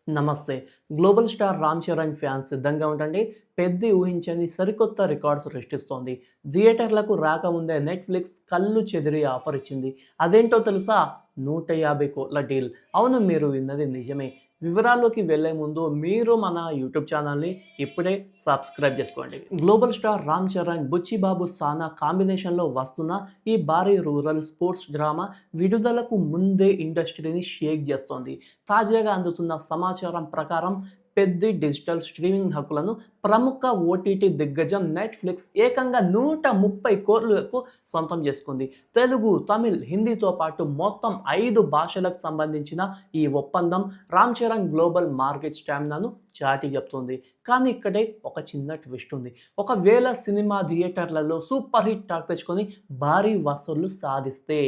నమస్తే. Global star 'Ram Charan' fans సిద్ధంగా ఉండండి. పెద్ది ఊహించని సరికొత్త రికార్డ్స్ సృష్టిస్తోంది. థియేటర్లకు రాకముందే నెట్‌ఫ్లిక్స్ కళ్ళు చెదిరి ఆఫర్ ఇచ్చింది. అదేంటో తెలుసా? 150 కోట్ల డీల్. అవును, మీరు విన్నది నిజమే. వివరాల్లోకి వెళ్లే ముందు మీరు మన యూట్యూబ్ ఛానల్‌ని ఇప్పుడే సబ్స్క్రైబ్ చేసుకోండి. గ్లోబల్ స్టార్ 'రామ్ చరణ్', 'బుచ్చిబాబు సానా' కాంబినేషన్‌లో వస్తున్న ఈ భారీ రూరల్ స్పోర్ట్స్ డ్రామా విడుదలకు ముందే ఇండస్ట్రీని షేక్ చేస్తోంది. తాజాగా అందుతున్న సమాచారం ప్రకారం పెద్ది డిజిటల్ స్ట్రీమింగ్ హక్కులను ప్రముఖ ఓటీటీ దిగ్గజం నెట్‌ఫ్లిక్స్ ఏకంగా 130 కోట్లకు సొంతం చేసుకుంది. తెలుగు, తమిళ్, హిందీతో పాటు మొత్తం 5 భాషలకు సంబంధించిన ఈ ఒప్పందం రామ్ చరణ్ గ్లోబల్ మార్కెట్ స్టామినాను చాటి చెప్తుంది. కానీ ఇక్కడే ఒక చిన్న ట్విస్ట్ ఉంది. ఒకవేళ సినిమా థియేటర్లలో సూపర్ హిట్ టాక్ తెచ్చుకొని భారీ వసూళ్లు సాధిస్తే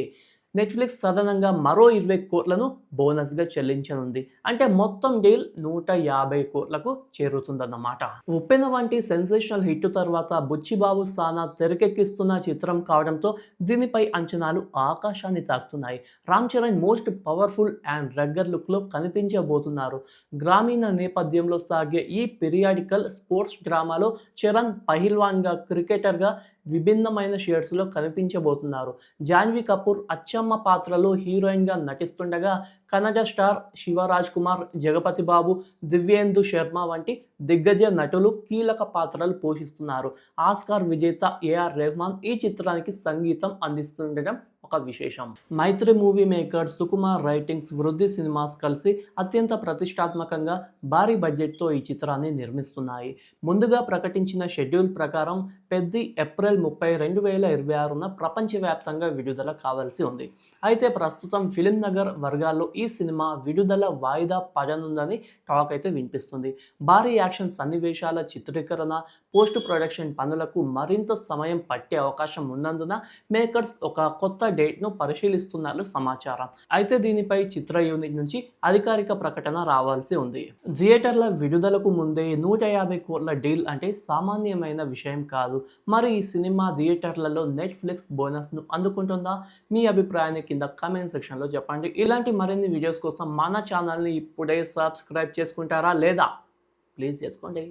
నెట్‌ఫ్లిక్స్ అదనంగా మరో 20 కోట్లను బోనస్‌గా చెల్లించనుంది. అంటే మొత్తం డీల్ 150 కోట్లకు చేరుతుందన్నమాట. 'ఉప్పెన' వంటి సెన్సేషనల్ హిట్ తర్వాత 'బుచ్చిబాబు సానా' తెరకెక్కిస్తున్న చిత్రం కావడంతో దీనిపై అంచనాలు ఆకాశాన్ని తాకుతున్నాయి. Ram Charan most powerful and rugged లుక్‌లో కనిపించబోతున్నారు. గ్రామీణ నేపథ్యంలో సాగే ఈ పీరియాడికల్ స్పోర్ట్స్ డ్రామాలో చరణ్ పహిల్వాన్‌గా, క్రికెటర్‌గా విభిన్నమైన షేడ్స్‌లో కనిపించబోతున్నారు. జాన్వీ కపూర్ అచ్చమ్మ పాత్రలో హీరోయిన్‌గా నటిస్తుండగా కన్నడ స్టార్ శివరాజ్‌కుమార్, జగపతి బాబు, దివ్యేందు శర్మ వంటి దిగ్గజ నటులు కీలక పాత్రలు పోషిస్తున్నారు. ఆస్కార్ విజేత ఏఆర్ రెహమాన్ ఈ చిత్రానికి సంగీతం అందిస్తుండటం ఒక విశేషం. మైత్రి మూవీ మేకర్, సుకుమార్ రైటింగ్స్, వృద్ధి సినిమాస్ కలిసి అత్యంత ప్రతిష్టాత్మకంగా భారీ బడ్జెట్తో ఈ చిత్రాన్ని నిర్మిస్తున్నాయి. ముందుగా ప్రకటించిన షెడ్యూల్ ప్రకారం పెద్ది ఏప్రిల్ 30, 2026న ప్రపంచవ్యాప్తంగా విడుదల కావాల్సి ఉంది. అయితే ప్రస్తుతం ఫిలిం నగర్ వర్గాల్లో ఈ సినిమా విడుదల వాయిదా పడనుందని టాక్ అయితే వినిపిస్తుంది. భారీ యాక్షన్ సన్నివేశాల చిత్రీకరణ, పోస్ట్ ప్రొడక్షన్ పనులకు మరింత సమయం పట్టే అవకాశం ఉన్నందున మేకర్స్ ఒక కొత్త డేట్ను పరిశీలిస్తున్నట్లు సమాచారం. అయితే దీనిపై చిత్ర యూనిట్ నుంచి అధికారిక ప్రకటన రావాల్సి ఉంది. థియేటర్ల విడుదలకు ముందే 150 కోట్ల డీల్ అంటే సామాన్యమైన విషయం కాదు. మరి ఈ సినిమా థియేటర్లలో నెట్‌ఫ్లిక్స్ బోనస్ను అందుకుంటుందా? మీ అభిప్రాయాన్ని కింద కామెంట్ సెక్షన్లో చెప్పండి. ఇలాంటి మరిన్ని వీడియోస్ కోసం మన ఛానల్ని ఇప్పుడే సబ్స్క్రైబ్ చేసుకుంటారా లేదా? ప్లీజ్ చేసుకోండి.